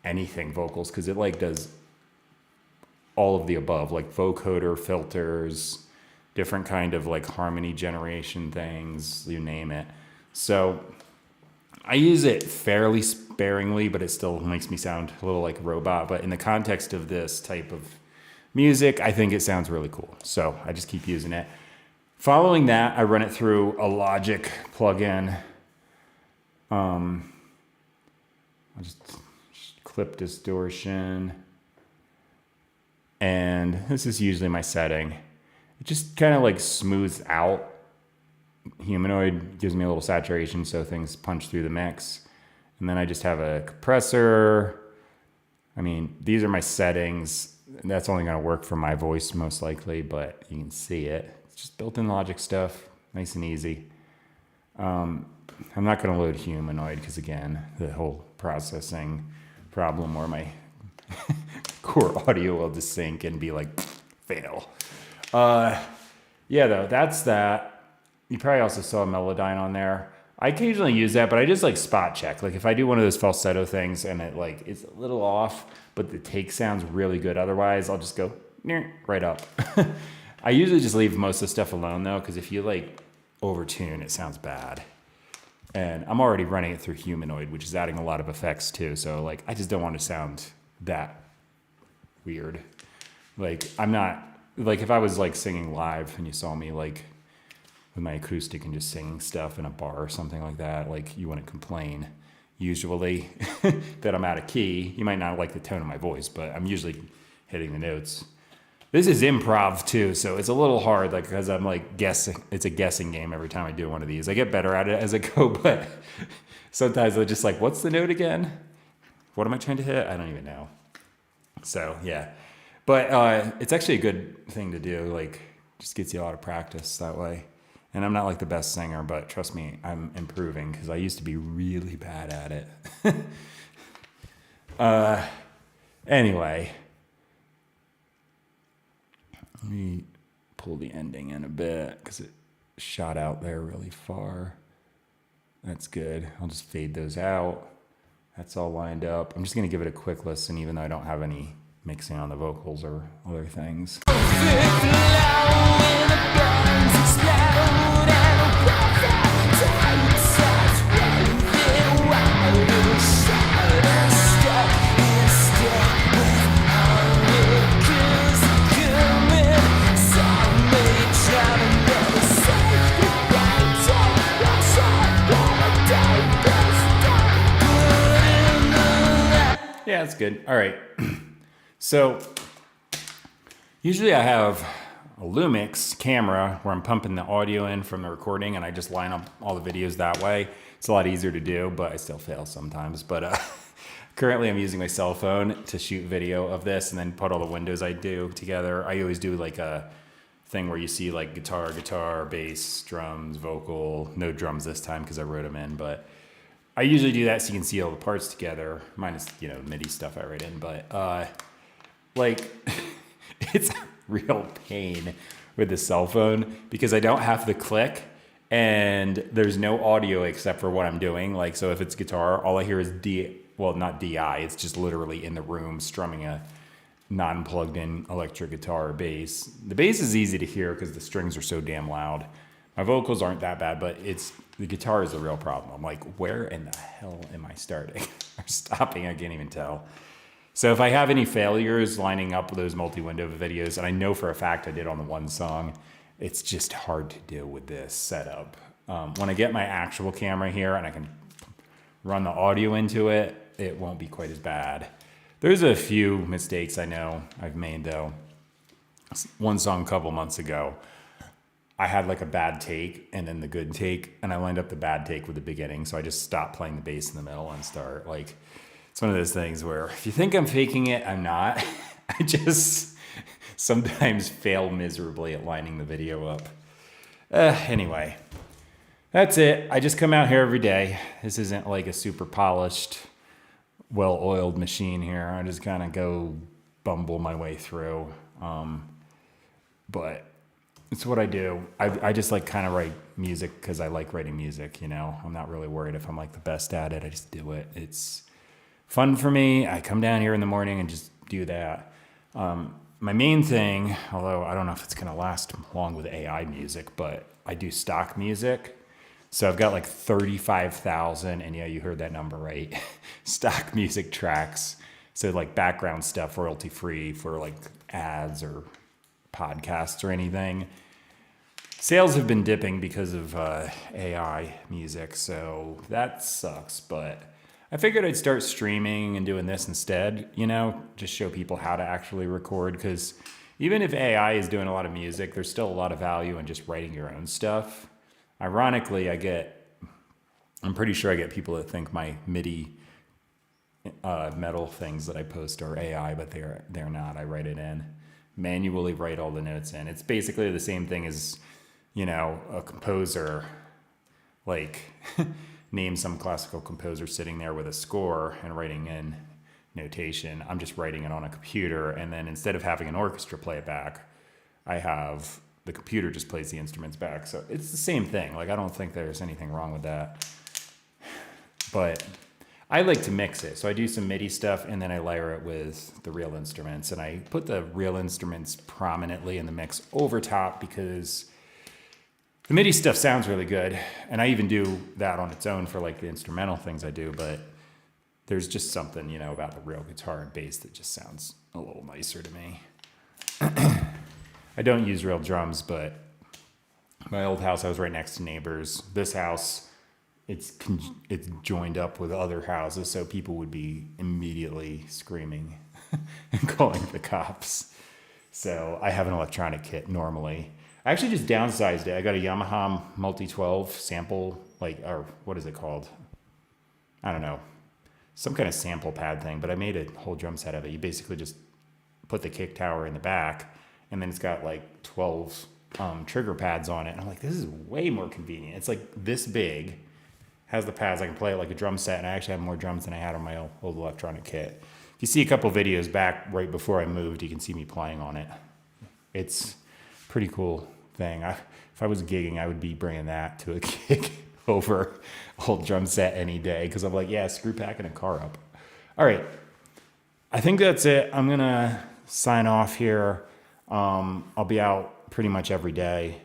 anything vocals because it like does all of the above, like vocoder filters, different kind of like harmony generation things, you name it. So I use it fairly sparingly, but it still makes me sound a little like a robot. But in the context of this type of music, I think it sounds really cool. So I just keep using it. Following that, I run it through a Logic plugin. I'll just clip distortion. And this is usually my setting. It just kind of like smooths out. Humanoid gives me a little saturation so things punch through the mix. And then I just have a compressor. I mean, these are my settings. That's only going to work for my voice most likely, but you can see it. It's just built-in Logic stuff, nice and easy. I'm not going to load Humanoid because, again, the whole processing problem where my core audio will just sync and be like, fail. Yeah, though, that's that. You probably also saw Melodyne on there. I occasionally use that, but I just like spot check. Like if I do one of those falsetto things and it like it's a little off, but the take sounds really good otherwise, I'll just go right up. I usually just leave most of the stuff alone though, because if you like overtune, it sounds bad. And I'm already running it through Humanoid, which is adding a lot of effects too. So like I just don't want to sound that weird. Like I'm not, like if I was like singing live and you saw me like with my acoustic and just singing stuff in a bar or something like that, like you wouldn't complain usually that I'm out of key. You might not like the tone of my voice, but I'm usually hitting the notes. This is improv too, so it's a little hard, like because I'm like guessing. It's a guessing game every time I do one of these. I get better at it as I go, but sometimes I'm just like, what's the note again? What am I trying to hit? I don't even know. So yeah, but it's actually a good thing to do. Like, just gets you a lot of practice that way. And I'm not like the best singer, but trust me, I'm improving because I used to be really bad at it. Anyway, let me pull the ending in a bit because it shot out there really far. That's good. I'll just fade those out. That's all lined up. I'm just going to give it a quick listen, even though I don't have any mixing on the vocals or other things. Yeah, that's good. All right. So usually I have a Lumix camera where I'm pumping the audio in from the recording and I just line up all the videos that way. It's a lot easier to do, but I still fail sometimes. But currently I'm using my cell phone to shoot video of this and then put all the windows I do together. I always do like a thing where you see like guitar, bass, drums, vocal, no drums this time because I wrote them in, but I usually do that so you can see all the parts together, minus, MIDI stuff I write in, but it's a real pain with the cell phone because I don't have the click and there's no audio except for what I'm doing. Like, so if it's guitar, all I hear is not DI, it's just literally in the room strumming a non-plugged in electric guitar or bass. The bass is easy to hear because the strings are so damn loud. My vocals aren't that bad, but the guitar is a real problem. I'm like, where in the hell am I starting or stopping? I can't even tell. So if I have any failures lining up those multi-window videos, and I know for a fact I did on the one song, it's just hard to do with this setup. When I get my actual camera here and I can run the audio into it, it won't be quite as bad. There's a few mistakes I know I've made though. One song a couple months ago, I had like a bad take and then the good take, and I lined up the bad take with the beginning. So I just stopped playing the bass in the middle and start. Like, it's one of those things where if you think I'm faking it, I'm not. I just sometimes fail miserably at lining the video up. Anyway, that's it. I just come out here every day. This isn't like a super polished, well-oiled machine here. I just kind of go bumble my way through. But it's what I do. I just like kind of write music because I like writing music, I'm not really worried if I'm like the best at it. I just do it. It's fun for me. I come down here in the morning and just do that. My main thing, although I don't know if it's going to last long with AI music, but I do stock music. So I've got like 35,000, and yeah, you heard that number right, stock music tracks. So like background stuff, royalty free for like ads or podcasts or anything. Sales have been dipping because of AI music, so that sucks. But I figured I'd start streaming and doing this instead, just show people how to actually record. Because even if AI is doing a lot of music, there's still a lot of value in just writing your own stuff. Ironically, I'm pretty sure I get people that think my MIDI metal things that I post are AI, but they're not. I write it in. Manually write all the notes in. It's basically the same thing as, a composer, like name some classical composer sitting there with a score and writing in notation. I'm just writing it on a computer, and then instead of having an orchestra play it back, I have the computer just plays the instruments back. So it's the same thing. Like, I don't think there's anything wrong with that. But I like to mix it. So I do some MIDI stuff and then I layer it with the real instruments. And I put the real instruments prominently in the mix over top because the MIDI stuff sounds really good. And I even do that on its own for like the instrumental things I do. But there's just something, about the real guitar and bass that just sounds a little nicer to me. I don't use real drums, but my old house, I was right next to neighbors. This house, it's joined up with other houses, so people would be immediately screaming and calling the cops. So I have an electronic kit normally. I actually just downsized it. I got a Yamaha Multi-12 sample, or what is it called? I don't know. Some kind of sample pad thing, but I made a whole drum set of it. You basically just put the kick tower in the back, and then it's got like 12 trigger pads on it. And I'm like, this is way more convenient. It's like this big, has the pads. I can play it like a drum set, and I actually have more drums than I had on my old electronic kit. If you see a couple videos back right before I moved, you can see me playing on it. It's a pretty cool thing. If I was gigging, I would be bringing that to a gig over a whole drum set any day, because I'm like, yeah, screw packing a car up. All right. I think that's it. I'm going to sign off here. I'll be out pretty much every day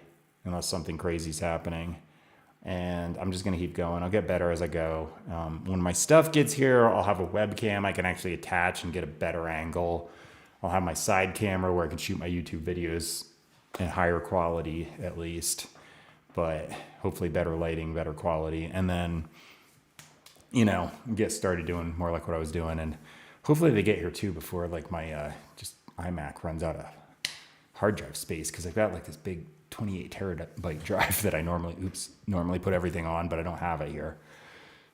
unless something crazy's happening. And I'm just going to keep going. I'll get better as I go. When my stuff gets here, I'll have a webcam I can actually attach and get a better angle. I'll have my side camera where I can shoot my YouTube videos in higher quality at least, but hopefully better lighting, better quality. And then, get started doing more like what I was doing. And hopefully they get here too before like my just iMac runs out of hard drive space, because I've got like this big 28 terabyte drive that I normally put everything on, but I don't have it here.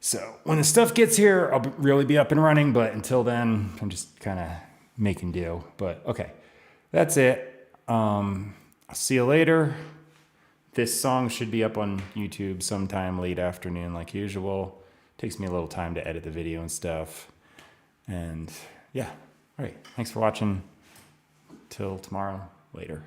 So when the stuff gets here, I'll really be up and running. But until then, I'm just kind of making do. But okay, that's it. I'll see you later. This song should be up on YouTube sometime late afternoon, like usual. Takes me a little time to edit the video and stuff. And yeah, all right. Thanks for watching. Till tomorrow. Later.